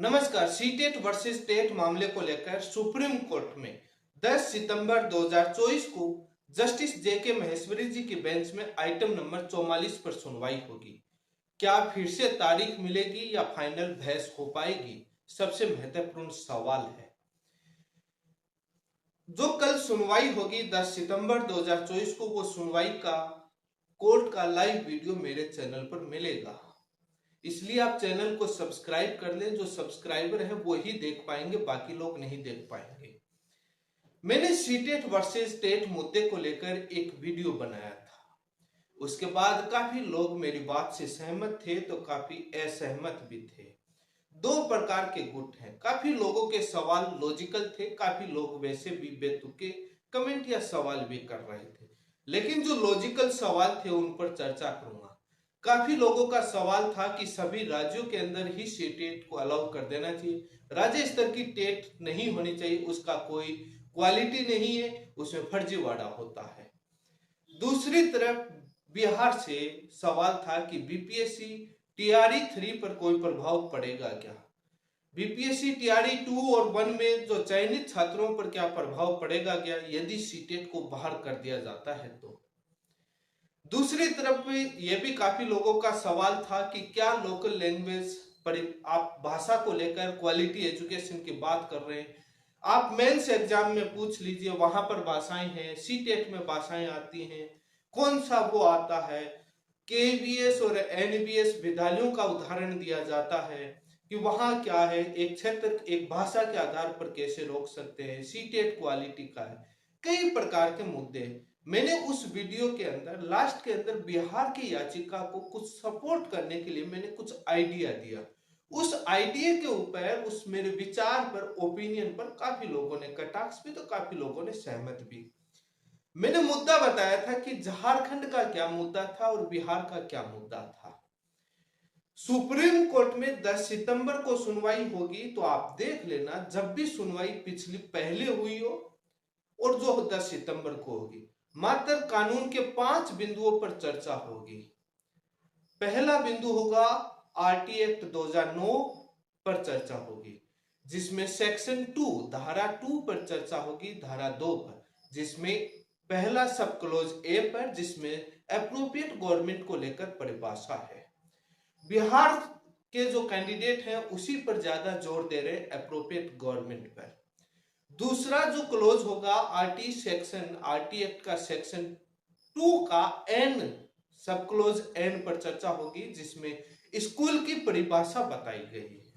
नमस्कार। CTET versus TET मामले को लेकर सुप्रीम कोर्ट में 10 सितंबर 2024 को जस्टिस जेके महेश्वरी जी की बेंच में आइटम नंबर 44 पर सुनवाई होगी। क्या फिर से तारीख मिलेगी या फाइनल बहस हो पाएगी, सबसे महत्वपूर्ण सवाल है। जो कल सुनवाई होगी 10 सितंबर 2024 को, वो सुनवाई का कोर्ट का लाइव वीडियो मेरे चैनल पर मिलेगा, इसलिए आप चैनल को सब्सक्राइब कर लें। जो सब्सक्राइबर है वो ही देख पाएंगे, बाकी लोग नहीं देख पाएंगे। मैंने सीटेट वर्सेस टेट मुद्दे को लेकर एक वीडियो बनाया था। उसके बाद काफी लोग मेरी बात से सहमत थे तो काफी असहमत भी थे। दो प्रकार के गुट हैं। काफी लोगों के सवाल लॉजिकल थे, काफी लोग वैसे भी बेतुके कमेंट या सवाल भी कर रहे थे, लेकिन जो लॉजिकल सवाल थे उन पर चर्चा करूंगा। काफी लोगों का सवाल था कि सभी राज्यों के अंदर ही सीटेट को अलाउ कर देना चाहिए, राज्य स्तर की टेट नहीं होनी चाहिए, उसका कोई क्वालिटी नहीं है, उसमें फर्जीवाड़ा होता है। दूसरी तरफ बिहार से सवाल था कि बीपीएससी टीआरई 3 पर कोई प्रभाव पड़ेगा क्या, बीपीएससी टीआरई 2 और 1 में जो चयनित छात्रों पर क्या प्रभाव पड़ेगा क्या यदि सीटेट को बाहर कर दिया जाता है तो। दूसरी तरफ यह भी काफी लोगों का सवाल था कि क्या लोकल लैंग्वेज पर आप भाषा को लेकर क्वालिटी एजुकेशन की बात कर रहे हैं, आप मेंस एग्जाम में पूछ लीजिए, वहां पर भाषाएं हैं, सीटेट में भाषाएं आती हैं, कौन सा वो आता है। केवीएस और एनबीएस विद्यालयों का उदाहरण दिया जाता है कि वहां क्या है, एक क्षेत्र एक भाषा के आधार पर कैसे रोक सकते हैं, सीटेट क्वालिटी का है, कई प्रकार के मुद्दे हैं। मैंने उस वीडियो के अंदर लास्ट के अंदर बिहार की याचिका को कुछ सपोर्ट करने के लिए मैंने कुछ आइडिया दिया। उस आइडिया के ऊपर, उस मेरे विचार पर, ओपिनियन पर काफी लोगों ने कटाक्ष भी तो काफी लोगों ने सहमत भी। मैंने मुद्दा बताया था कि झारखंड का क्या मुद्दा था और बिहार का क्या मुद्दा था। सुप्रीम कोर्ट में 10 सितंबर को सुनवाई होगी, तो आप देख लेना जब भी सुनवाई पिछली पहले हुई हो और जो 10 सितंबर को होगी, मात्र कानून के 5 बिंदुओं पर चर्चा होगी। पहला बिंदु होगा आरटी एक्ट 2009 पर चर्चा होगी, जिसमें सेक्शन 2 धारा 2 पर चर्चा होगी, धारा 2 पर, जिसमें पहला सब क्लोज ए पर, जिसमें एप्रोप्रिएट गवर्नमेंट को लेकर परिभाषा है। बिहार के जो कैंडिडेट हैं उसी पर ज्यादा जोर दे रहे हैं, एप्रोप्रिएट गवर्नमेंट पर। दूसरा जो क्लोज होगा आरटी एक्ट का सेक्शन 2 का एन, सब क्लोज एन पर चर्चा होगी, जिसमें स्कूल की परिभाषा बताई गई है।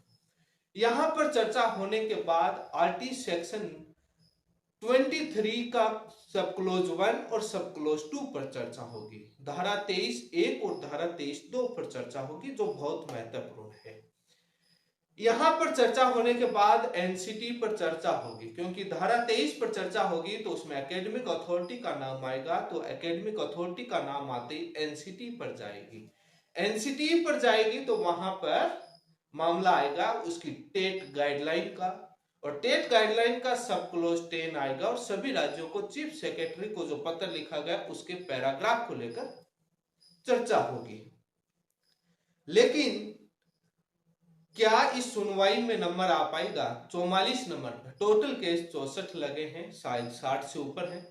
यहां पर चर्चा होने के बाद आरटी सेक्शन 23 का सब क्लोज 1 और सब क्लोज 2 पर चर्चा होगी, धारा 23(1) और धारा 23(2) पर चर्चा होगी, जो बहुत महत्वपूर्ण है। यहां पर चर्चा होने के बाद एनसीटी पर चर्चा होगी, क्योंकि धारा 23 पर चर्चा होगी तो उसमें एकेडमिक अथॉरिटी का नाम आएगा, तो एकेडमिक अथॉरिटी का नाम आते ही एनसीटी पर जाएगी। एनसीटी पर जाएगी तो वहां पर मामला आएगा उसकी टेट गाइडलाइन का, और टेट गाइडलाइन का सब क्लोज 10 आएगा, और सभी राज्यों को चीफ सेक्रेटरी को जो पत्र लिखा गया उसके पैराग्राफ को लेकर चर्चा होगी। लेकिन क्या इस सुनवाई में नंबर आ पाएगा? 44 नंबर पर टोटल केस 64 लगे हैं, शायद 60 से ऊपर है,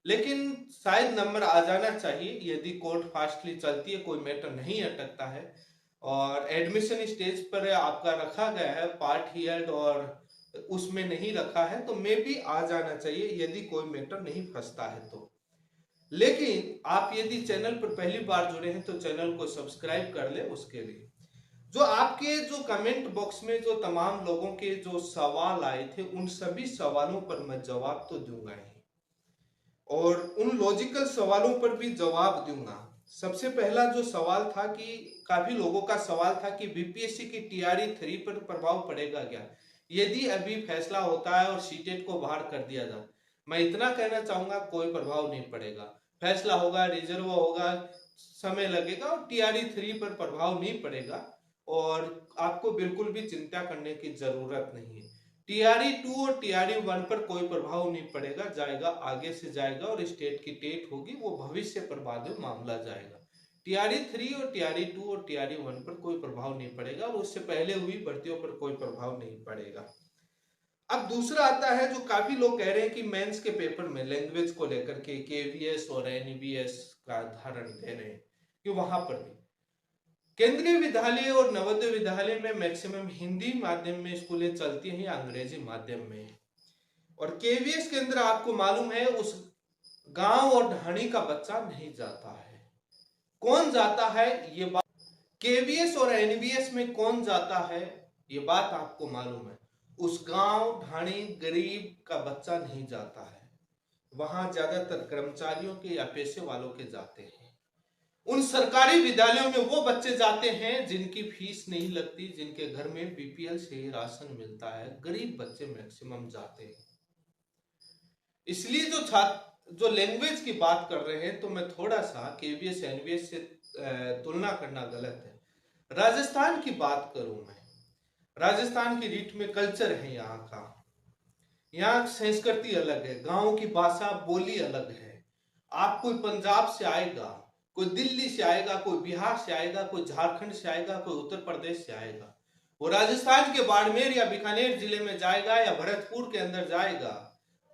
लेकिन शायद नंबर आ जाना चाहिए यदि कोर्ट फास्टली चलती है, कोई मैटर नहीं अटकता है और एडमिशन स्टेज पर आपका रखा गया है पार्ट हियर्ड और उसमें नहीं रखा है, तो मे भी आ जाना चाहिए यदि कोई मैटर नहीं फंसता है तो। लेकिन आप यदि चैनल पर पहली बार जुड़े हैं तो चैनल को सब्सक्राइब कर ले। उसके लिए जो आपके जो कमेंट बॉक्स में जो तमाम लोगों के जो सवाल आए थे, उन सभी सवालों पर मैं जवाब तो दूंगा ही, और उन लॉजिकल सवालों पर भी जवाब दूंगा। सबसे पहला जो सवाल था कि काफी लोगों का सवाल था कि बीपीएससी की टीआरई 3 पर प्रभाव पड़ेगा क्या यदि अभी फैसला होता है और सीटेट को बाहर कर दिया जाए। मैं इतना कहना चाहूंगा, कोई प्रभाव नहीं पड़ेगा। फैसला होगा, रिजर्व होगा, समय लगेगा और टीआरई 3 पर प्रभाव नहीं पड़ेगा और आपको बिल्कुल भी चिंता करने की जरूरत नहीं है। टीआरई 2 और टीआरई 1 पर कोई प्रभाव नहीं पड़ेगा, जाएगा आगे से जाएगा और स्टेट की टेट होगी वो भविष्य पर बाद में मामला जाएगा। टीआरई 3 और टीआरई 2 और टीआरई 1 पर कोई प्रभाव नहीं पड़ेगा और उससे पहले हुई भर्तियों पर कोई प्रभाव नहीं पड़ेगा। अब दूसरा आता है जो काफी लोग कह रहे हैं कि मेंस के पेपर में लैंग्वेज को लेकर के केवीएस और एनईवीएस का उदाहरण दे रहे हैं कि वहां पर भी केंद्रीय विद्यालय और नवोदय विद्यालय में मैक्सिमम हिंदी माध्यम में स्कूलें चलती हैं या अंग्रेजी माध्यम में। और केवीएस के अंदर आपको मालूम है उस गांव और ढाणी का बच्चा नहीं जाता है। कौन जाता है ये बात, केवीएस और एनवीएस में कौन जाता है ये बात आपको मालूम है। उस गांव ढाणी गरीब का बच्चा नहीं जाता है, वहां ज्यादातर कर्मचारियों के या पैसे वालों के जाते हैं। उन सरकारी विद्यालयों में वो बच्चे जाते हैं जिनकी फीस नहीं लगती, जिनके घर में बीपीएल से राशन मिलता है, गरीब बच्चे मैक्सिमम जाते हैं। इसलिए जो लैंग्वेज की बात कर रहे हैं तो मैं थोड़ा सा केवीएस एनवीएस से तुलना करना गलत है। राजस्थान की बात करूं मैं, राजस्थान की रीत में कल्चर है यहाँ का, यहाँ संस्कृति अलग है, गांव की भाषा बोली अलग है। आप कोई पंजाब से आएगा, कोई दिल्ली से आएगा, कोई बिहार से आएगा, कोई झारखंड से आएगा, कोई उत्तर प्रदेश से आएगा, वो राजस्थान के बाड़मेर या बीकानेर जिले में जाएगा या भरतपुर के अंदर जाएगा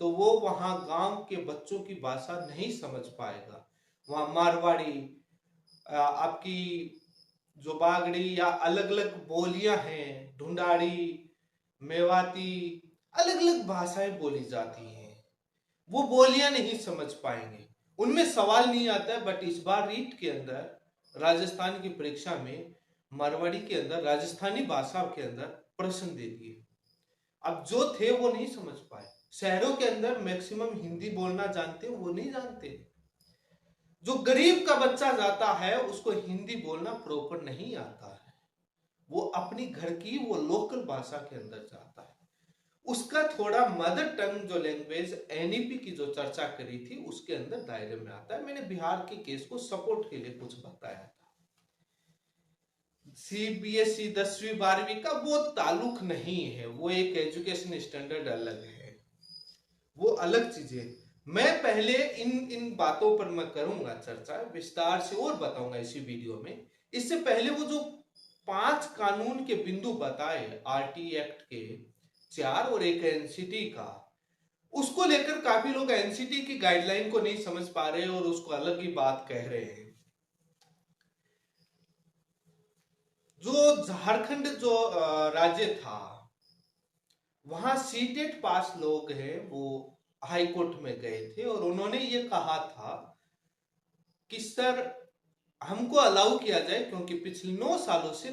तो वो वहां गांव के बच्चों की भाषा नहीं समझ पाएगा। वहां मारवाड़ी, आपकी जो बागड़ी या अलग अलग बोलियां हैं, ढूंढाड़ी, मेवाती, अलग अलग भाषाएं बोली जाती हैं, वो बोलियां नहीं समझ पाएंगे, उनमें सवाल नहीं आता है। बट इस बार रीट के अंदर राजस्थान की परीक्षा में मारवाड़ी के अंदर राजस्थानी भाषा के अंदर प्रश्न दे दिए। अब जो थे वो नहीं समझ पाए। शहरों के अंदर मैक्सिमम हिंदी बोलना जानते हैं, वो नहीं जानते। जो गरीब का बच्चा जाता है उसको हिंदी बोलना प्रॉपर नहीं आता है, वो अपनी घर की वो लोकल भाषा के अंदर जाता है। उसका थोड़ा मदर टंग जो लैंग्वेज एनईपी की जो चर्चा करी थी उसके अंदर दायरे में आता है। मैंने बिहार के केस को सपोर्ट के लिए कुछ बताया था। सीबीएसई 10वीं 12वीं का वो ताल्लुक नहीं है, वो एक एजुकेशन स्टैंडर्ड अलग है, वो अलग चीजें। मैं पहले इन बातों पर मैं करूंगा चर्चा विस्तार से और बताऊंगा इसी वीडियो में। इससे पहले वो जो 5 कानून के बिंदु बताए, आरटी एक्ट के 4 और एक एनसीटी का, उसको लेकर काफी लोग एनसीटी की गाइडलाइन को नहीं समझ पा रहे और उसको अलग ही बात कह रहे हैं। जो झारखंड जो राज्य था वहां सीटेट पास लोग हैं वो हाई कोर्ट में गए थे और उन्होंने ये कहा था कि सर हमको अलाउ किया जाए, क्योंकि पिछले 9 सालों से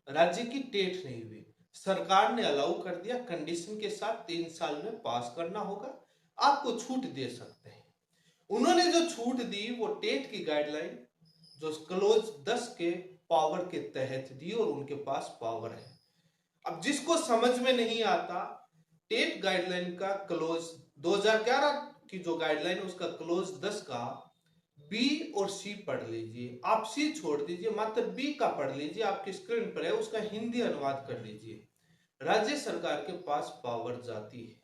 राज्य की टेट नहीं हुई, सरकार ने अलाउ कर दिया, कंडीशन के साथ 3 साल में पास करना होगा, आपको छूट दे सकते हैं। उन्होंने जो छूट दी वो टेट की गाइडलाइन जो क्लोज 10 के पावर के तहत दी और उनके पास पावर है। अब जिसको समझ में नहीं आता, टेट गाइडलाइन का क्लोज 2011 की जो गाइडलाइन उसका क्लोज 10 का बी और सी पढ़ लीजिए। आप सी छोड़ दीजिए, मात्र बी का पढ़ लीजिए, आपकी स्क्रीन पर है, उसका हिंदी अनुवाद कर लीजिए। राज्य सरकार के पास पावर जाती है।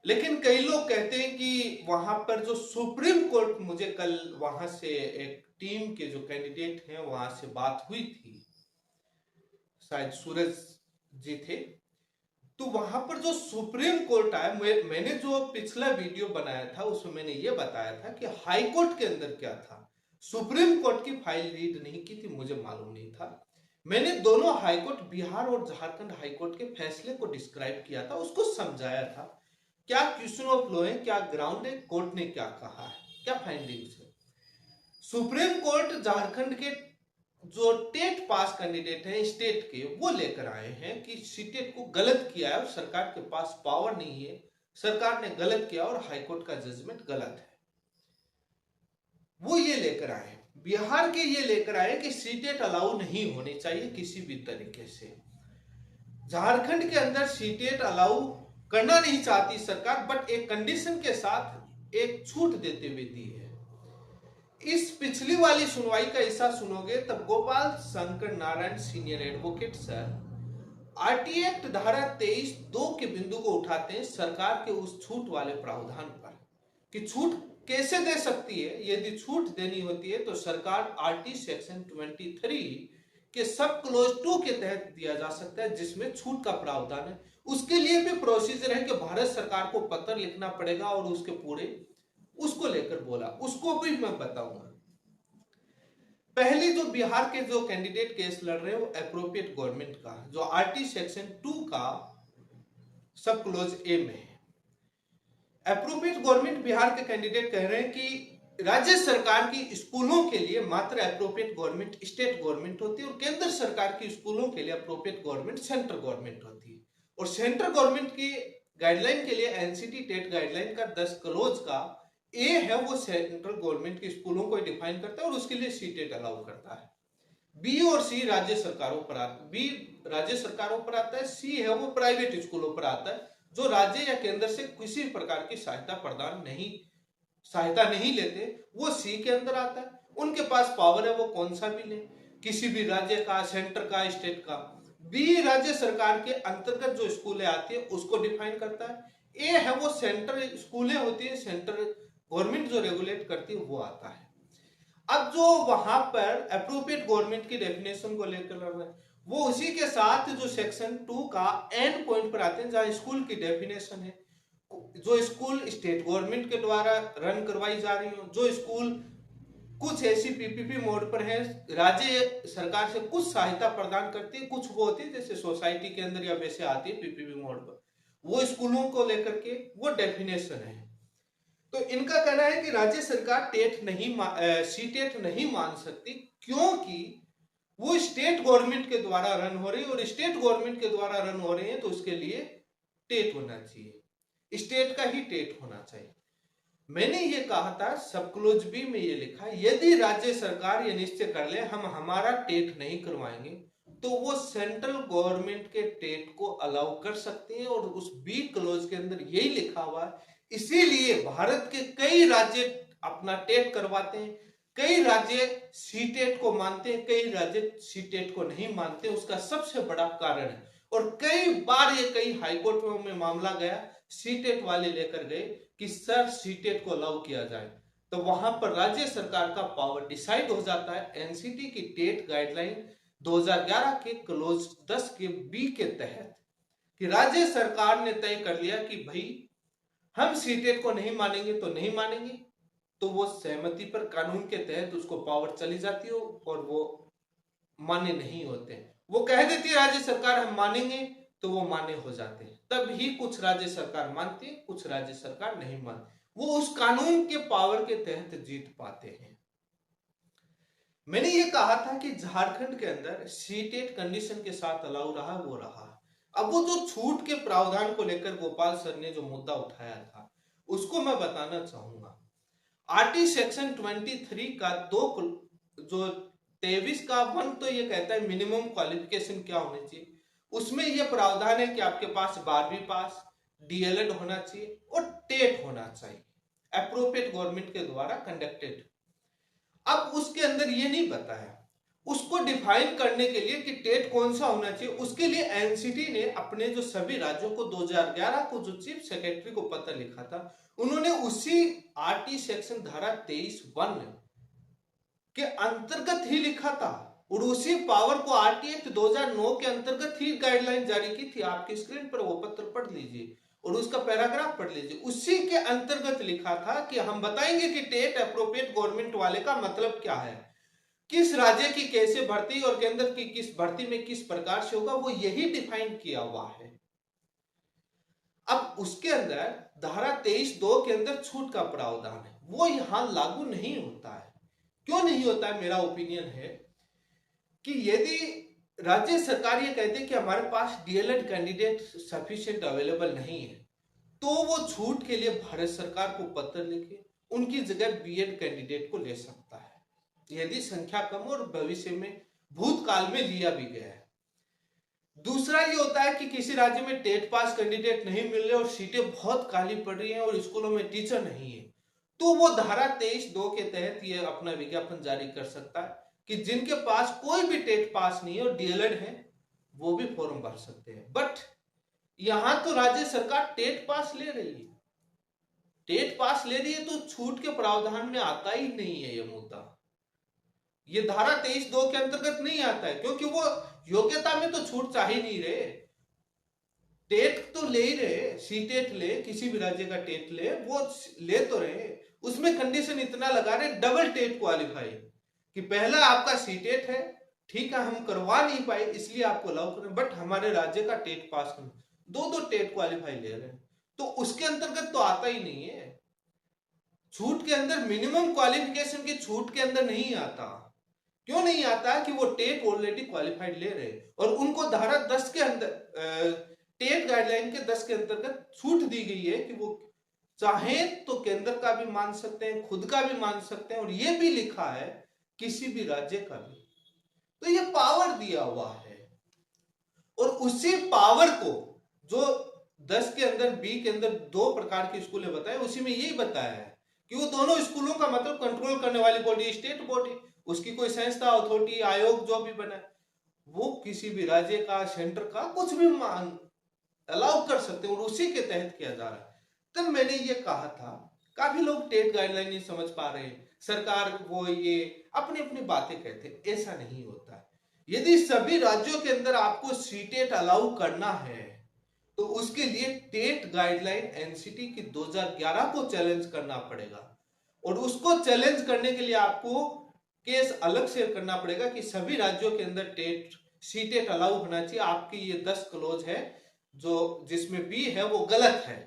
लेकिन कई लोग कहते हैं कि वहां पर जो सुप्रीम कोर्ट, मुझे कल वहां से एक टीम के जो कैंडिडेट हैं वहां से बात हुई थी, शायद सूरज जी थे, तो वहां पर जो सुप्रीम कोर्ट आया, मैंने जो पिछला वीडियो बनाया था उसमें मैंने ये बताया था कि हाई कोर्ट के अंदर क्या था। सुप्रीम कोर्ट की फाइल रीड नहीं की थी, मुझे मालूम नहीं था। मैंने दोनों हाई कोर्ट, बिहार और झारखंड हाई कोर्ट के फैसले को डिस्क्राइब किया था, उसको समझाया था क्या क्वेश्चन ऑफ लॉ है, क्या ग्राउंड है, कोर्ट ने क्या कहा है, क्या फाइंडिंग्स है। सुप्रीम कोर्ट झारखंड के जो टेट पास कैंडिडेट हैं स्टेट के, वो लेकर आए हैं कि सीटेट को गलत किया है और सरकार के पास पावर नहीं है, सरकार ने गलत किया और हाईकोर्ट का जजमेंट गलत है, वो ये लेकर आए। बिहार के ये लेकर आए कि सीटेट अलाउ नहीं होनी चाहिए किसी भी तरीके से। झारखंड के अंदर सीटेट अलाउ करना नहीं चाहती सरकार, बट एक कंडीशन के साथ एक छूट देते हुए दी है। इस पिछली वाली सुनवाई का हिस्सा सुनोगे तब Gopal Shankar Narayan senior advocate sir RT act धारा 23(2) के बिंदु को उठाते हैं सरकार के उस छूट वाले प्रावधान पर कि छूट कैसे दे सकती है? यदि छूट देनी होती है तो सरकार आरटी सेक्शन 23 के सब क्लोज 2 के तहत दिया जा सकता है, जिसमें छूट का प्रावधान है। उसके लिए भी प्रोसीजर है कि भारत सरकार को पत्र लिखना पड़ेगा और उसके पूरे उसको लेकर बोला, उसको भी मैं बताऊंगा। पहले जो बिहार के जो कैंडिडेट केस लड़ रहे हैं वो अप्रोप्रिएट गवर्नमेंट का, जो आरटी सेक्शन 2 का सब क्लोज ए में है। अप्रोप्रिएट गवर्नमेंट बिहार के कैंडिडेट कह रहे हैं कि राज्य सरकार की स्कूलों के लिए मात्र अप्रोप्रिएट गवर्नमेंट स्टेट गवर्नमेंट होती है और केंद्र सरकार की स्कूलों के लिए अप्रोप्रिएट गवर्नमेंट सेंट्रल गवर्नमेंट होती है। और सेंट्रल गवर्नमेंट की गाइडलाइन के लिए एनसीटी टेट गाइडलाइन का 10 क्लोज का ए है, वो सेंट्रल गवर्नमेंट के स्कूलों को डिफाइन करता है और उसके लिए सी टेट अलाउ करता है। बी और सी राज्य सरकारों पर आता है, बी राज्य सरकारों पर आता है, सी है वो प्राइवेट स्कूलों पर आता है जो राज्य या केंद्र से किसी प्रकार की सहायता नहीं लेते, वो सी के अंदर आता है। उनके पास पावर है वो कौन सा भी ले, किसी भी राज्य का, सेंटर का, स्टेट का। बी राज्य सरकार के अंतर्गत जो स्कूलें आती है उसको डिफाइन करता है। ए है वो सेंट्रल स्कूलें होती है, सेंट्रल गवर्नमेंट जो रेगुलेट करती है वो आता है। अब जो वहां पर अप्रोप्रिएट गवर्नमेंट की डेफिनेशन को लेकर लड़ रहे हैं वो उसी के साथ जो सेक्शन 2 का एंड पॉइंट पर आते हैं, जहां स्कूल की डेफिनेशन है, जो स्कूल स्टेट गवर्नमेंट के द्वारा रन करवाई जा रही हो, जो स्कूल कुछ ऐसी पीपीपी मोड पर है, राज्य सरकार से कुछ सहायता प्रदान करती है, कुछ वो होती है जैसे सोसाइटी के अंदर या वैसे आती है पीपीपी मोड पर, वो स्कूलों को लेकर के वो डेफिनेशन है। तो इनका कहना है कि राज्य सरकार सी टेट नहीं मान सकती, क्योंकि वो स्टेट गवर्नमेंट के द्वारा रन हो रही है और स्टेट गवर्नमेंट के द्वारा रन हो रही है तो उसके लिए टेट होना चाहिए, स्टेट का ही टेट होना चाहिए। मैंने ये कहा था सब क्लोज बी में ये लिखा, यदि राज्य सरकार ये निश्चय कर ले हम हमारा टेट नहीं करवाएंगे तो वो सेंट्रल गवर्नमेंट के टेट को अलाउ कर सकते हैं, और उस बी क्लोज के अंदर यही लिखा हुआ है। इसीलिए भारत के कई राज्य अपना टेट करवाते हैं, कई राज्य सी टेट को मानते हैं, कई राज्य सी टेट को नहीं मानते। उसका सबसे बड़ा कारण है, और कई बार ये कई हाईकोर्ट में मामला गया, सी टेट वाले लेकर गए कि सर सी टेट को अलाउ किया जाए, तो वहां पर राज्य सरकार का पावर डिसाइड हो जाता है एनसीटी की टेट गाइडलाइन 2011 के क्लोज 10 के बी के तहत, कि राज्य सरकार ने तय कर लिया कि भाई हम सी टेट को नहीं मानेंगे तो नहीं मानेंगे, तो वो सहमति पर कानून के तहत उसको पावर चली जाती हो और वो मान्य नहीं होते। वो कह देती है राज्य सरकार हम मानेंगे तो वो मान्य हो जाते हैं, तब ही कुछ राज्य सरकार मानती है, कुछ राज्य सरकार नहीं मानती, वो उस कानून के पावर के तहत जीत पाते हैं। मैंने ये कहा था कि झारखंड के अंदर सी टेट कंडीशन के साथ अलाउ रहा, वो रहा। अब वो जो छूट के प्रावधान को लेकर गोपाल सर ने जो मुद्दा उठाया था उसको मैं बताना चाहूंगा। आरटी सेक्शन 23 का जो 23 का 1 तो ये कहता है मिनिमम क्वालिफिकेशन क्या होनी चाहिए, उसमें ये प्रावधान है कि आपके पास 12वीं पास, डीएलएड होना चाहिए और टेट होना चाहिए, अप्रोप्रिएट गवर्नमेंट के द्वारा कंडक्टेड। अब उसके अंदर ये नहीं बताया, उसको डिफाइन करने के लिए कि टेट कौन सा होना चाहिए, उसके लिए एनसीटी ने अपने जो सभी राज्यों को 2011 को जो चीफ सेक्रेटरी को पत्र लिखा था, उन्होंने उसी आरटी सेक्शन धारा 23(1) के अंतर्गत ही लिखा था, और उसी पावर को आरटी एक्ट 2009 के अंतर्गत ही गाइडलाइन जारी की थी। आपकी स्क्रीन पर वो पत्र पढ़ लीजिए और उसका पैराग्राफ पढ़ लीजिए, उसी के अंतर्गत लिखा था कि हम बताएंगे कि टेट अप्रोप्रिएट गवर्नमेंट वाले का मतलब क्या है, किस राज्य की कैसे भर्ती और केंद्र की किस भर्ती में किस प्रकार से होगा, वो यही डिफाइन किया हुआ है। अब उसके अंदर धारा 23(2) के अंदर छूट का प्रावधान है, वो यहां लागू नहीं होता है। क्यों नहीं होता है? मेरा ओपिनियन है कि यदि राज्य सरकार ये कहते हैं कि हमारे पास डीएलएड कैंडिडेट सफिशिएंट अवेलेबल नहीं है, तो वो छूट के लिए भारत सरकार को पत्र लिखे उनकी जगह बीएड कैंडिडेट को ले सकता है, यदि संख्या कम और भविष्य में भूतकाल में लिया भी गया है। दूसरा ये होता है कि किसी राज्य में टेट पास कैंडिडेट नहीं मिल रहे और सीटें बहुत खाली पड़ रही हैं और स्कूलों में टीचर नहीं है, तो वो धारा 23(2) के तहत ये अपना विज्ञापन जारी कर सकता है कि जिनके पास कोई भी टेट पास नहीं है और डीएलएड है वो भी फॉर्म भर सकते हैं। बट यहां तो राज्य सरकार टेट पास ले रही है, टेट पास ले रही है तो छूट के प्रावधान में आता ही नहीं है ये मुद्दा। ये धारा 23(2) के अंतर्गत नहीं आता है, क्योंकि वो योग्यता में तो छूट चाह ही नहीं रहे। टेट तो ले ही रहे, सी टेट ले, किसी भी राज्य का टेट ले, वो ले तो रहे। उसमें कंडीशन इतना लगा रहे डबल टेट क्वालिफाई, कि पहला आपका सी टेट है, ठीक है हम करवा नहीं पाए इसलिए आपको अलाउ करें, बट हमारे राज्य का टेट पास करना, दो टेट क्वालिफाई ले रहे हैं, तो उसके अंतर्गत तो आता ही नहीं है। छूट के अंदर मिनिमम क्वालिफिकेशन की छूट के अंदर नहीं आता। क्यों नहीं आता? कि वो टेट ऑलरेडी क्वालिफाइड ले रहे और उनको धारा 10 के अंदर टेट गाइडलाइन के 10 के अंतर्गत छूट दी गई है कि वो चाहे तो केंद्र का भी मान सकते हैं, खुद का भी मान सकते हैं, और ये भी लिखा है किसी भी राज्य का भी। तो ये पावर दिया हुआ है, और उसी पावर को जो 10 के अंदर बी के अंदर 2 प्रकार की स्कूलें बताए, उसी में यही बताया है कि वो दोनों स्कूलों का मतलब कंट्रोल करने वाली बॉडी स्टेट बॉडी, उसकी कोई संस्था, अथॉरिटी, आयोग जो भी बना, वो किसी भी राज्य का, सेंटर का कुछ भी मान अलाउ कर सकते हैं, और उसी के तहत किया जा रहा है। तब मैंने ये कहा था, काफी लोग टेट गाइडलाइन नहीं समझ पा रहे, सरकार वो ये अपनी अपनी बातें कहते, ऐसा नहीं होता है। यदि सभी राज्यों के अंदर आपको सी टेट अलाउ करना है तो उसके लिए टेट गाइडलाइन एनसीटी की 2011 को चैलेंज करना पड़ेगा, और उसको चैलेंज करने के लिए आपको केस अलग से करना पड़ेगा कि सभी राज्यों के अंदर टेट सी टेट अलाउ होना चाहिए। आपकी ये 10 क्लोज है जो जिसमें बी है वो गलत है,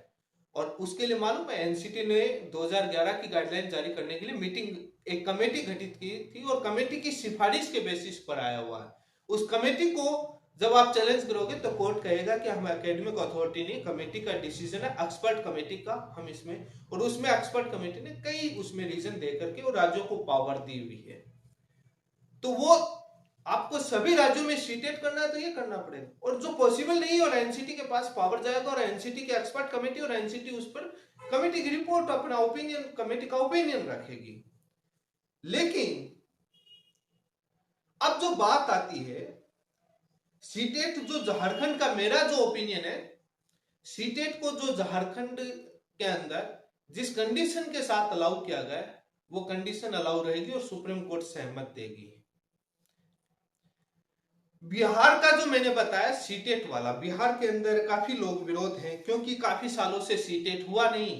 और उसके लिए मालूम है एनसीटी ने 2011 की गाइडलाइन जारी करने के लिए मीटिंग, एक कमेटी गठित की थी, और कमेटी की सिफारिश के बेसिस पर आया हुआ है। उस कमेटी को जब आप चैलेंज करोगे तो कोर्ट कहेगा कि हम एकेडमिक अथॉरिटी नहीं, कमेटी का डिसीजन है, एक्सपर्ट कमेटी का, हम इसमें, और उसमें एक्सपर्ट कमेटी ने कई उसमें रीजन दे करके और राज्यों को पावर दी हुई है। तो वो आपको सभी राज्यों में सीटेट करना है तो ये करना पड़ेगा, और जो पॉसिबल नहीं है और एनसीटी के पास पावर जाएगा, और एनसीटी के एक्सपर्ट कमेटी, और एनसीटी उस पर कमेटी की रिपोर्ट, अपना ओपिनियन, कमेटी का ओपिनियन रखेगी। लेकिन अब जो बात आती है सीटेट, जो झारखंड का, मेरा जो ओपिनियन है, सीटेट को जो झारखंड के अंदर जिस कंडीशन के साथ अलाउ किया गया वो कंडीशन अलाउ रहेगी और सुप्रीम कोर्ट सहमत देगी। बिहार का जो मैंने बताया सीटेट वाला, बिहार के अंदर काफी लोग विरोध हैं, क्योंकि काफी सालों से सीटेट हुआ नहीं,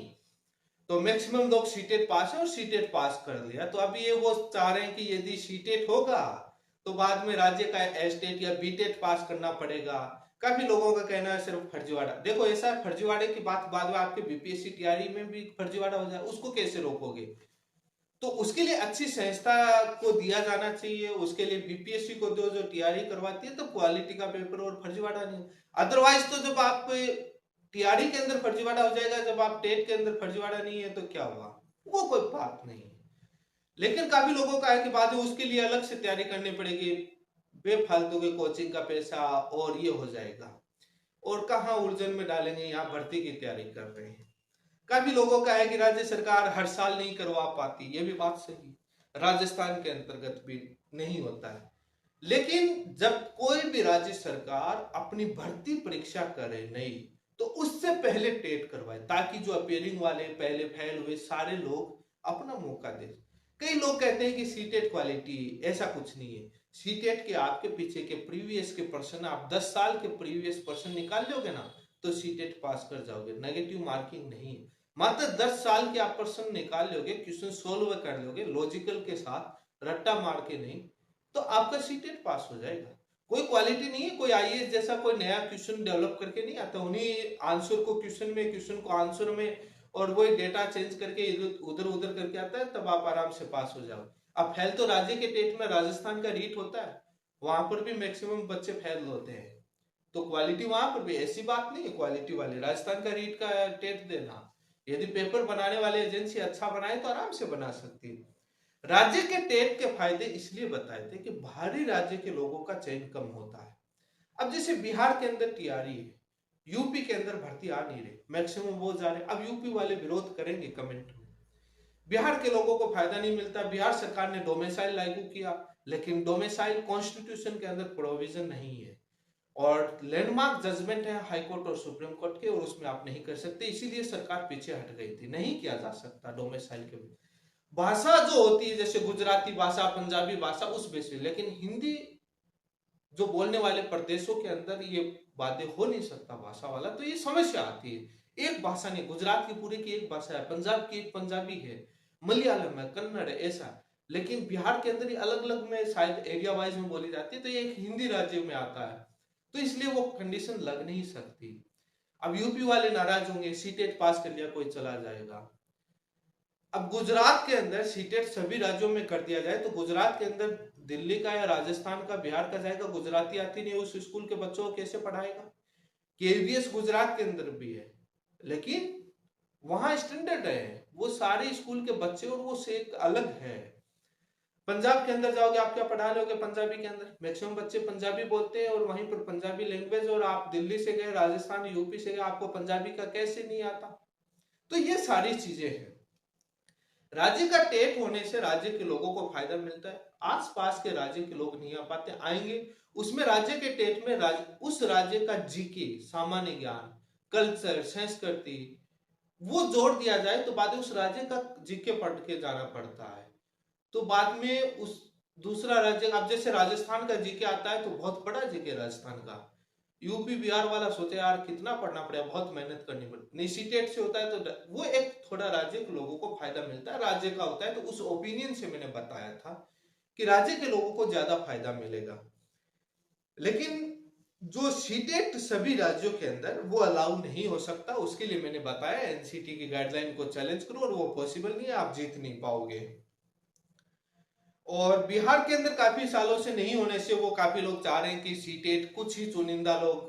तो मैक्सिमम लोग सीटेट पास है और सीटेट पास कर लिया। तो अभी ये वो चाह रहे हैं कि यदि सीटेट होगा तो बाद में राज्य का एस्टेट या बीटेट पास करना पड़ेगा। काफी लोगों का कहना है सिर्फ फर्जीवाड़ा। देखो ऐसा है, फर्जीवाड़े की बात बाद में आपके बीपीएससी टीआरई में भी फर्जीवाड़ा हो जाए, उसको कैसे रोकोगे? तो उसके लिए अच्छी संस्था को दिया जाना चाहिए, उसके लिए बीपीएससी को दो जो टीआरई करवाती है, तो क्वालिटी का पेपर और फर्जीवाड़ा नहीं। अदरवाइज तो जब आप टीआरई के अंदर फर्जीवाड़ा हो जाएगा, जब आप टेट के अंदर फर्जीवाड़ा नहीं है तो क्या हुआ, वो कोई बात नहीं है। लेकिन काफी लोगों का है कि बाद में उसके लिए अलग से तैयारी करनी पड़ेगी, बेफालतू के कोचिंग का पैसा, और ये हो जाएगा, और कहाँ उलझन में डालेंगे, यहाँ भर्ती की तैयारी कर रहे हैं। काफी लोगों का है कि राज्य सरकार हर साल नहीं करवा पाती, ये भी बात सही, राजस्थान के अंतर्गत भी नहीं होता है। लेकिन जब कोई भी राज्य सरकार अपनी भर्ती परीक्षा करे नहीं, तो उससे पहले टेट करवाए, ताकि जो अपियरिंग वाले पहले फेल हुए सारे लोग अपना मौका दे। कई लोग कहते हैं कि सीटेट क्वालिटी, ऐसा कुछ नहीं है। सीटेट के आपके पीछे के प्रीवियस के पर्सन, आप 10 साल के प्रीवियस पर्सन निकाल लोगे ना तो सीटेट पास कर जाओगे, नेगेटिव मार्किंग नहीं है। मात्र 10 साल के आप पर्सन निकाल लोगे, क्वेश्चन सोल्व कर लोगे लॉजिकल के साथ, रट्टा मार के नहीं, तो आपका सीटेट पास हो जाएगा। कोई क्वालिटी नहीं है, कोई आईएएस जैसा कोई नया क्वेश्चन डेवलप करके नहीं आता, उन्हीं आंसर को क्वेश्चन में, क्वेश्चन को आंसर में, और वही डेटा चेंज करके उधर उधर करके आता है, तब आप आराम से पास हो जाओ। अब फेल तो राज्य के टेट में राजस्थान का रीट होता है, वहां पर भी मैक्सिमम बच्चे फेल होते हैं, तो क्वालिटी वहां पर भी ऐसी बात नहीं है, क्वालिटी वाले राजस्थान का रीट का टेट देना, यदि पेपर बनाने वाली एजेंसी अच्छा बनाए तो आराम से बना सकती है। राज्य के टेट के फायदे इसलिए बताए थे कि बाहरी राज्य के लोगों का चयन कम होता है। अब जैसे बिहार के अंदर टीआरई है, यूपी के अंदर भर्ती आ नहीं रही, मैक्सिमम वो जा रहे, अब यूपी वाले विरोध करेंगे कमेंट में। बिहार के लोगों को फायदा नहीं मिलता। बिहार सरकार ने डोमिसाइल लागू किया, लेकिन डोमिसाइल कॉन्स्टिट्यूशन के अंदर प्रोविजन नहीं है, और लैंडमार्क जजमेंट है हाई कोर्ट और सुप्रीम कोर्ट के, और उसमें आप नहीं कर सकते, इसीलिए सरकार पीछे हट गई थी, नहीं किया जा सकता डोमिसाइल के। भाषा जो होती है जैसे गुजराती भाषा, पंजाबी भाषा, उस बेस पे, लेकिन हिंदी जो बोलने वाले प्रदेशों के अंदर ये बातें हो नहीं सकता भाषा वाला, तो ये समस्या आती है। एक भाषा नहीं, गुजरात की पूरी की एक भाषा है, पंजाब की एक पंजाबी है, मलयालम है, कन्नड़ है, ऐसा। लेकिन बिहार के अंदर ही अलग अलग में शायद एरिया वाइज में बोली जाती है, तो ये एक हिंदी राज्य में आता है, तो इसलिए वो कंडीशन लग नहीं सकती। अब यूपी वाले नाराज होंगे, सीटेट पास कर लिया कोई चला जाएगा। अब गुजरात के अंदर सीटेट सभी राज्यों में कर दिया जाए तो गुजरात के अंदर दिल्ली का या राजस्थान का, बिहार का जाएगा, गुजराती आती नहीं, उस स्कूल के बच्चों को कैसे पढ़ाएगा? केवीएस गुजरात के अंदर भी है, लेकिन वहां स्टैंडर्ड है, वो सारे स्कूल के बच्चे और वो से अलग है। पंजाब के अंदर जाओगे, आप क्या पढ़ा लोगे? पंजाबी के अंदर मैक्सिमम बच्चे पंजाबी बोलते हैं, और वहीं पर पंजाबी लैंग्वेज, और आप दिल्ली से गए, राजस्थान, यूपी से गए, आपको पंजाबी का कैसे नहीं आता? तो ये सारी चीजें हैं। राज्य का टेट होने से राज्य के लोगों को फायदा मिलता है, आसपास के राज्य के लोग नहीं आ पाते, आएंगे उसमें राज्य के टेट में उस राज्य का जीके, सामान्य ज्ञान, कल्चर, संस्कृति, वो जोड़ दिया जाए तो बाद में उस राज्य का जीके पढ़ के जाना पड़ता है। तो बाद में उस दूसरा राज्य, अब जैसे राजस्थान का जीके आता है तो बहुत बड़ा जीके राजस्थान का, यूपी बिहार वाला सोचे यार कितना पढ़ना पड़ेगा, बहुत मेहनत करनी पड़ती, नहीं सीटेट से होता है तो वो एक थोड़ा राज्य के लोगों को फायदा मिलता है, राज्य का होता है, तो उस ओपिनियन से मैंने बताया था कि राज्य के लोगों को ज्यादा फायदा मिलेगा। लेकिन जो सीटेट सभी राज्यों के अंदर वो अलाउ नहीं हो सकता, उसके लिए मैंने बताया एनसीटी की गाइडलाइन को चैलेंज करो, और वो पॉसिबल नहीं है, आप जीत नहीं पाओगे। और बिहार के अंदर काफी सालों से नहीं होने से वो काफी लोग चाह रहे हैं कि सीटेट, कुछ ही चुनिंदा लोग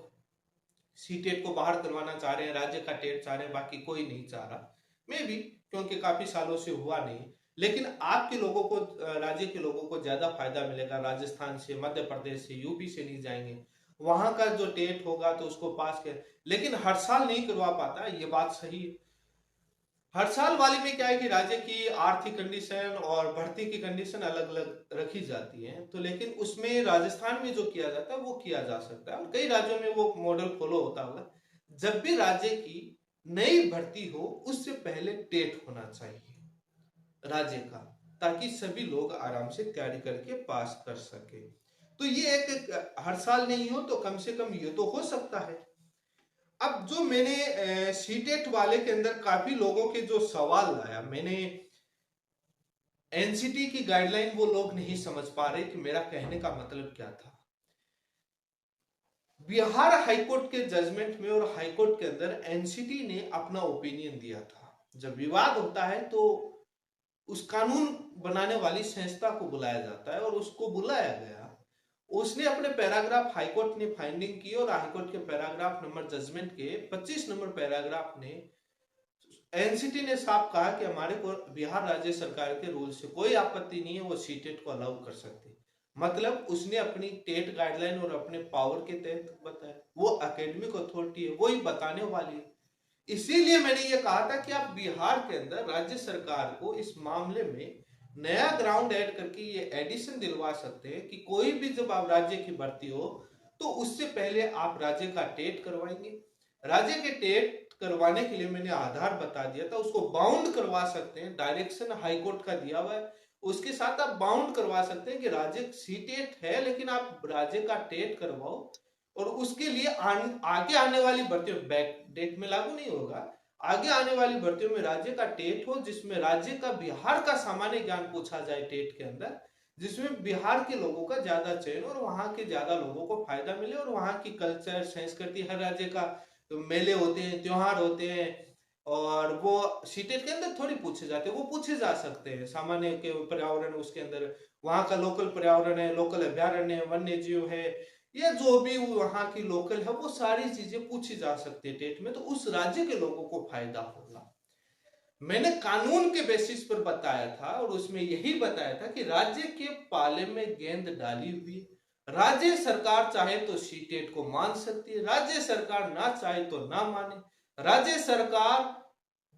सीटेट को बाहर करवाना चाह रहे हैं, राज्य का टेट चाह रहे हैं, बाकी कोई नहीं चाह रहा, मे भी क्योंकि काफी सालों से हुआ नहीं। लेकिन आपके लोगों को, राज्य के लोगों को ज्यादा फायदा मिलेगा, राजस्थान से, मध्य प्रदेश से, यूपी से नहीं जाएंगे, वहां का जो टेट होगा तो उसको पास कर, लेकिन हर साल नहीं करवा पाता, ये बात सही है। हर साल वाले में क्या है कि राज्य की आर्थिक कंडीशन और भर्ती की कंडीशन अलग अलग रखी जाती है, तो लेकिन उसमें राजस्थान में जो किया जाता है वो किया जा सकता है, और कई राज्यों में वो मॉडल फॉलो होता होगा। जब भी राज्य की नई भर्ती हो उससे पहले टेट होना चाहिए राज्य का, ताकि सभी लोग आराम से तैयारी करके पास कर सके। तो ये एक हर साल नहीं हो तो कम से कम ये तो हो सकता है। अब जो मैंने सीटेट वाले के अंदर काफी लोगों के जो सवाल लाया, मैंने एनसीटी की गाइडलाइन वो लोग नहीं समझ पा रहे कि मेरा कहने का मतलब क्या था। बिहार हाईकोर्ट के जजमेंट में और हाईकोर्ट के अंदर एनसीटी ने अपना ओपिनियन दिया था। जब विवाद होता है तो उस कानून बनाने वाली संस्था को बुलाया जाता है, और उसको बुलाया गया, उसने अपने पैराग्राफ, हाईकोर्ट ने फाइंडिंग की, और हाईकोर्ट के पैराग्राफ नंबर जजमेंट के 25 नंबर पैराग्राफ ने एनसीटी ने साफ कहा कि हमारे को बिहार राज्य सरकार के रूल से कोई आपत्ति नहीं है, वो सीटेट को अलाउ कर सकते। मतलब उसने अपनी टेट गाइडलाइन और अपने पावर के तहत बताया, वो एकेडमिक अथॉरिटी है, वो ही बताने वाली है। इसीलिए मैंने ये कहा था कि आप बिहार के अंदर राज्य सरकार को इस मामले में नया ग्राउंड ऐड करके ये एडिशन दिलवा सकते हैं कि कोई भी जब आप राज्य की भर्ती हो तो उससे पहले आप राज्य का टेट करवाएंगे। राज्य के टेट करवाने के लिए मैंने आधार बता दिया था, उसको बाउंड करवा सकते हैं, डायरेक्शन हाईकोर्ट का दिया हुआ है, उसके साथ आप बाउंड करवा सकते हैं कि राज्य सीटेट है लेकिन आप राज्य का टेट करवाओ, और उसके लिए आगे आने वाली भर्तियों, बैक डेट में लागू नहीं होगा, आगे आने वाली भर्तियों में राज्य का टेट हो, जिसमें राज्य का, बिहार का सामान्य ज्ञान पूछा जाए टेट के अंदर, जिसमें बिहार के लोगों का ज्यादा चयन और वहां के ज्यादा लोगों को फायदा मिले, और वहां की कल्चर, संस्कृति, हर राज्य का तो मेले होते हैं, त्योहार होते हैं, और वो सीटेट के अंदर थोड़ी पूछे जाते हैं, वो पूछे जा सकते हैं सामान्य के पर्यावरण, उसके अंदर वहां का लोकल पर्यावरण है, लोकल अभ्यारण्य है, वन्य जीव है, या जो भी वहां की लोकल है, वो सारी चीजें पूछी जा सकती है टेट में, तो उस राज्य के लोगों को फायदा होगा। मैंने कानून के बेसिस पर बताया था, और उसमें यही बताया था कि राज्य के पाले में गेंद डाली हुई है, राज्य सरकार चाहे तो सीटेट को मान सकती है, राज्य सरकार ना चाहे तो ना माने, राज्य सरकार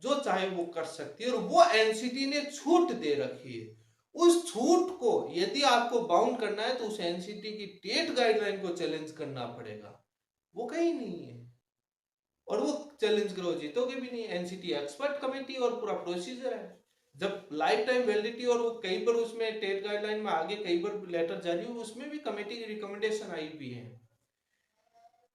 जो चाहे वो कर सकती है, और वो एनसीटी ने छूट दे रखी है। उस छूट को यदि आपको बाउंड करना है तो उस एनसीटी की टेट गाइडलाइन को चैलेंज करना पड़ेगा। वो कहीं नहीं है। और वो चैलेंज करो जीतोगे भी नहीं। एनसीटी एक्सपर्ट कमेटी और पूरा प्रोसीजर है, जब लाइफ टाइम वैलिडिटी, और वो कई बार उसमें टेट गाइडलाइन में आगे कई बार लेटर जारी हुए, उसमें भी कमेटी की रिकमेंडेशन आई भी है।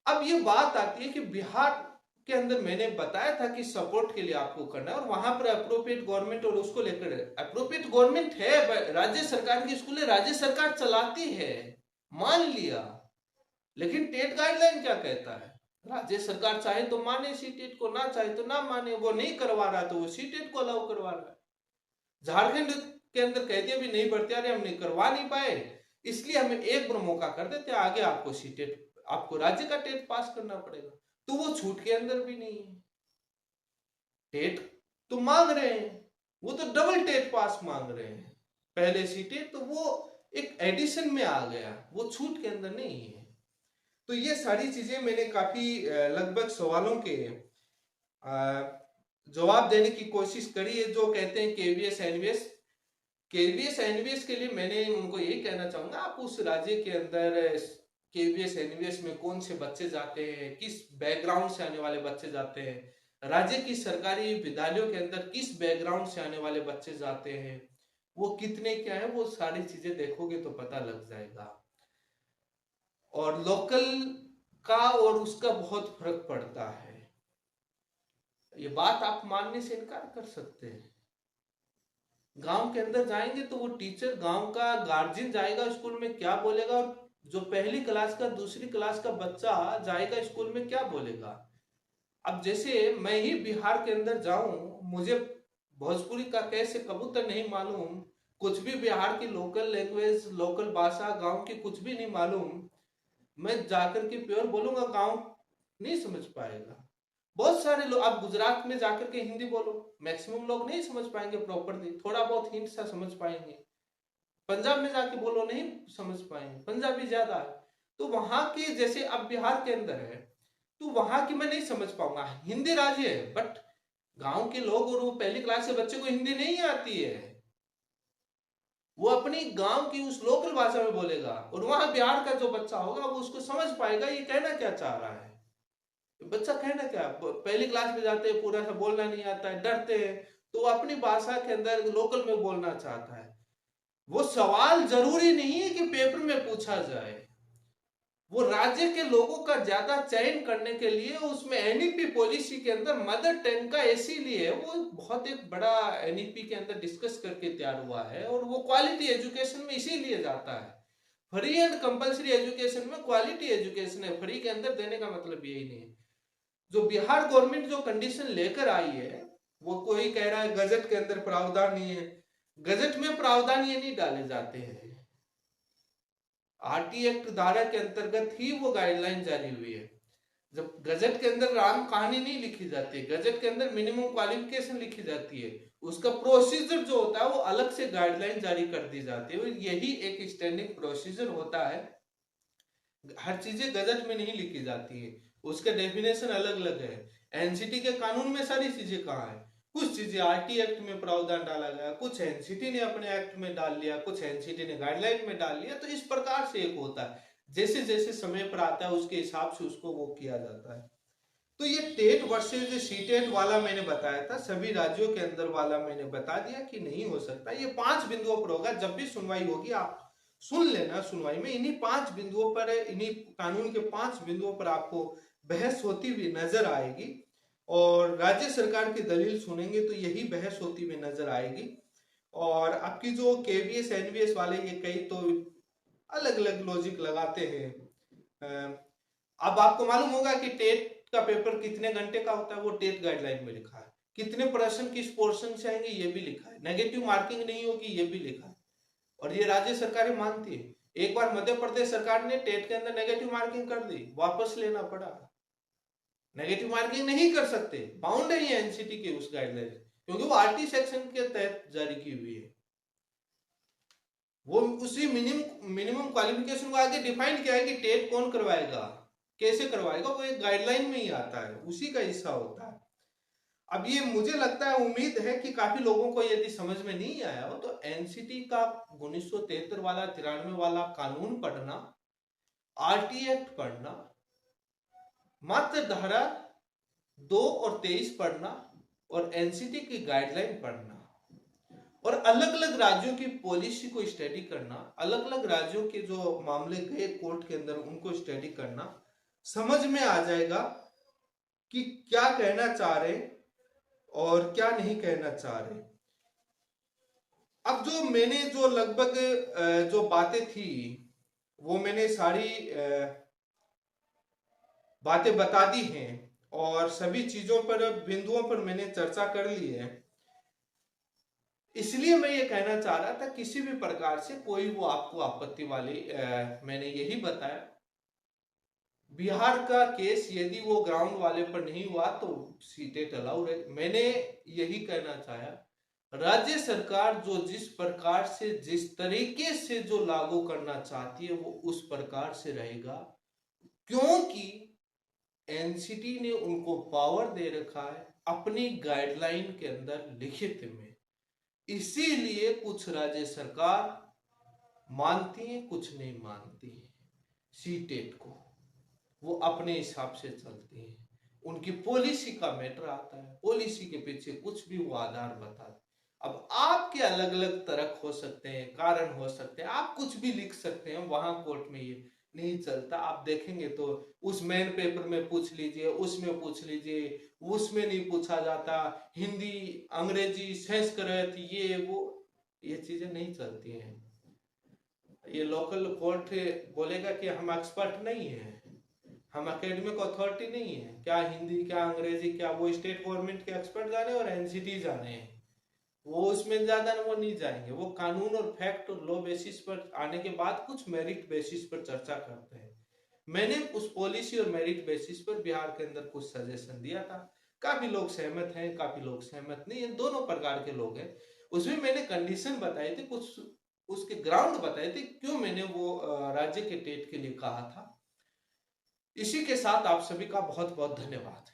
अब ये बात आती है कि बिहार के अंदर मैंने बताया था कि सपोर्ट के लिए आपको करना है, और वहां पर अप्रोप्रिएट गवर्नमेंट और उसको लेकर अप्रोप्रिएट गवर्नमेंट है, राज्य सरकार की स्कूल है, राज्य सरकार चलाती है, मान लिया। लेकिन टेट गाइडलाइन क्या कहता है? राज्य सरकार चाहे तो माने सीटेट को, ना चाहे तो ना माने। वो नहीं करवा रहा तो वो सीटेट को अलाउ करवा रहा है। झारखंड के अंदर कह दिया भी नहीं भर्ती आ रही, हम नहीं करवा नहीं पाए, इसलिए हमें एक बार मौका कर देते, आगे आपको सीटेट, आपको राज्य का टेट पास करना पड़ेगा। तो वो छूट के अंदर भी नहीं है। टेट तो मांग रहे हैं, वो तो डबल टेट पास मांग रहे हैं, पहले सीटेट, तो वो एक एडिशन में आ गया, वो छूट के अंदर नहीं है। तो ये सारी चीजें मैंने काफी लगभग सवालों के जवाब देने की कोशिश करी है। जो कहते हैं केवीएस एनवीएस, केवीएस एनवीएस के लिए मैंने उनको यही कहना चाहूंगा, आप उस राज्य के अंदर केवीएस एनवीएस में कौन से बच्चे जाते हैं, किस बैकग्राउंड से आने वाले बच्चे जाते हैं, राज्य की सरकारी विद्यालयों के अंदर किस बैकग्राउंड से आने वाले बच्चे जाते हैं, वो कितने क्या है, वो सारी चीजें देखोगे तो पता लग जाएगा। और लोकल का और उसका बहुत फर्क पड़ता है, ये बात आप मानने से इनकार कर सकते हैं। गांव के अंदर जाएंगे तो वो टीचर, गांव का गार्जियन जाएगा स्कूल में क्या बोलेगा, और जो पहली क्लास का दूसरी क्लास का बच्चा जाएगा स्कूल में क्या बोलेगा। अब जैसे मैं ही बिहार के अंदर जाऊं, मुझे भोजपुरी का कैसे कबूतर नहीं मालूम, कुछ भी बिहार की लोकल लैंग्वेज, लोकल भाषा गांव की कुछ भी नहीं मालूम, मैं जाकर के प्योर बोलूंगा, गांव नहीं समझ पाएगा। बहुत सारे लोग, आप गुजरात में जाकर के हिंदी बोलो, मैक्सिमम लोग नहीं समझ पाएंगे प्रॉपरली, थोड़ा बहुत हिंट सा समझ पाएंगे। पंजाब में जाके बोलो, नहीं समझ पाएंगे, पंजाबी ज्यादा है। तो वहां की, जैसे अब बिहार के अंदर है, तो वहां की मैं नहीं समझ पाऊंगा, हिंदी राज्य है, बट गांव के लोग और वो पहली क्लास के बच्चे को हिंदी नहीं आती है, वो अपनी गांव की उस लोकल भाषा में बोलेगा, और वहां बिहार का जो बच्चा होगा वो उसको समझ पाएगा ये कहना क्या चाह रहा है। बच्चा कहना क्या, पहली क्लास में जाते हैं, पूरा सा बोलना नहीं आता है, डरते हैं, तो वो अपनी भाषा के अंदर लोकल में बोलना चाहता है। वो सवाल जरूरी नहीं है कि पेपर में पूछा जाए, वो राज्य के लोगों का ज्यादा चयन करने के लिए उसमें एनईपी पॉलिसी के अंदर मदर टंग का इसीलिए वो बहुत एक बड़ा एनईपी के अंदर डिस्कस करके तैयार हुआ है, और वो क्वालिटी एजुकेशन में इसीलिए जाता है। फ्री एंड कंपलसरी एजुकेशन में क्वालिटी एजुकेशन है, फ्री के अंदर देने का मतलब यही नहीं है। जो बिहार गवर्नमेंट जो कंडीशन लेकर आई है, वो कोई कह रहा है गजट के अंदर प्रावधान नहीं है, गजट में प्रावधान ये नहीं डाले जाते हैं, आरटी एक्ट धारा के अंतर्गत ही वो गाइडलाइन जारी हुई है। जब गजट के अंदर राम कहानी नहीं लिखी जाती, गजट के अंदर मिनिमम क्वालिफिकेशन लिखी जाती है, उसका प्रोसीजर जो होता है वो अलग से गाइडलाइन जारी कर दी जाती है, यही एक स्टैंडिंग प्रोसीजर होता है। हर चीजें गजट में नहीं लिखी जाती है, उसका डेफिनेशन अलग अलग है। एनसीटी के कानून में सारी चीजें कहाँ है, कुछ चीजें आरटी एक्ट में प्रावधान डाला गया, कुछ एनसीटी ने अपने एक्ट में डाल लिया, कुछ एनसीटी ने गाइडलाइन में डाल लिया। तो इस प्रकार से एक होता है, जैसे जैसे समय पर आता है उसके हिसाब से उसको वो किया जाता है। तो ये टेट वर्सेज सीटेट वाला मैंने बताया था, सभी राज्यों के अंदर वाला मैंने बता दिया कि नहीं हो सकता। ये 5 बिंदुओं पर होगा, जब भी सुनवाई होगी आप सुन लेना, सुनवाई में इन्हीं 5 बिंदुओं पर, इन्हीं कानून के 5 बिंदुओं पर आपको बहस होती हुई नजर आएगी, और राज्य सरकार की दलील सुनेंगे तो यही बहस होती हुई नजर आएगी। और आपकी जो केवीएस एनवीएस वाले ये कई तो अलग अलग लॉजिक लगाते हैं। अब आपको मालूम होगा कि टेट का पेपर कितने घंटे का होता है, वो टेट गाइडलाइन में लिखा है, कितने प्रश्न किस पोर्शन से आएंगे ये भी लिखा है, नेगेटिव मार्किंग नहीं होगी ये भी लिखा है, और ये राज्य सरकारें मानती है। एक बार मध्य प्रदेश सरकार ने टेट के अंदर नेगेटिव मार्किंग कर दी, वापस लेना पड़ा, नेगेटिव मार्किंग नहीं कर सकते, बाउंड है ये एनसीटी के उस गाइडलाइन, क्योंकि वो आरटी सेक्शन के तहत जारी की हुई है। वो उसी मिनिमम क्वालिफिकेशन को आगे डिफाइन किया है कि टेट कौन करवाएगा, कैसे करवाएगा, वो एक गाइडलाइन में ही आता है, उसी का हिस्सा होता है। अब ये मुझे लगता है, उम्मीद है कि काफी लोगों को यदि समझ में नहीं आया हो तो एनसीटी का 1973 वाला 93 वाला कानून पढ़ना, आरटी एक्ट पढ़ना, मात्र धारा 2 और 23 पढ़ना और एनसीटी की गाइडलाइन पढ़ना और अलग अलग राज्यों की पॉलिसी को स्टडी करना, अलग अलग राज्यों के जो मामले गए कोर्ट के अंदर उनको स्टडी करना, समझ में आ जाएगा कि क्या कहना चाह रहे और क्या नहीं कहना चाह रहे। अब जो मैंने जो लगभग जो बातें थी वो मैंने सारी बातें बता दी हैं और सभी चीजों पर बिंदुओं पर मैंने चर्चा कर ली है। इसलिए मैं ये कहना चाह रहा था किसी भी प्रकार से कोई वो आपको आपत्ति वाली मैंने यही बताया बिहार का केस यदि वो ग्राउंड वाले पर नहीं हुआ तो सीटेट अलाउ रहे। मैंने यही कहना चाहा राज्य सरकार जो जिस प्रकार से जिस तरीके से जो लागू करना चाहती है वो उस प्रकार से रहेगा, क्योंकि एनसीटी ने उनको पावर दे रखा है अपनी गाइडलाइन के अंदर लिखित में। इसीलिए कुछ राज्य सरकार मानती है कुछ नहीं मानती है सीटेट को, वो अपने हिसाब से चलती है। उनकी पॉलिसी का मैटर आता है, पॉलिसी के पीछे कुछ भी वो आधार बताते। अब आपके अलग अलग तर्क हो सकते हैं, कारण हो सकते हैं, आप कुछ भी लिख सकते हैं, वहां कोर्ट में ये नहीं चलता। आप देखेंगे तो उस मेन पेपर में पूछ लीजिए, उसमें पूछ लीजिए, उसमें नहीं पूछा जाता। हिंदी, अंग्रेजी, संस्कृत, ये वो ये चीजें नहीं चलती हैं। ये लोकल कोर्ट बोलेगा कि हम एक्सपर्ट नहीं है, हम एकेडमिक अथॉरिटी नहीं है, क्या हिंदी क्या अंग्रेजी क्या वो स्टेट गवर्नमेंट के एक्सपर्ट जाने और एनसीटी जाने हैं, वो उसमें ज्यादा वो नहीं जाएंगे। वो कानून और फैक्ट और लॉ बेसिस पर आने के बाद कुछ मेरिट बेसिस पर चर्चा करते हैं। मैंने उस पॉलिसी और मेरिट बेसिस पर बिहार के अंदर कुछ सजेशन दिया था। काफी लोग सहमत हैं, काफी लोग सहमत नहीं है, दोनों प्रकार के लोग हैं। उसमें मैंने कंडीशन बताई थी, कुछ उसके ग्राउंड बताए थे क्यों मैंने वो राज्य के टेट के लिए कहा था। इसी के साथ आप सभी का बहुत बहुत धन्यवाद।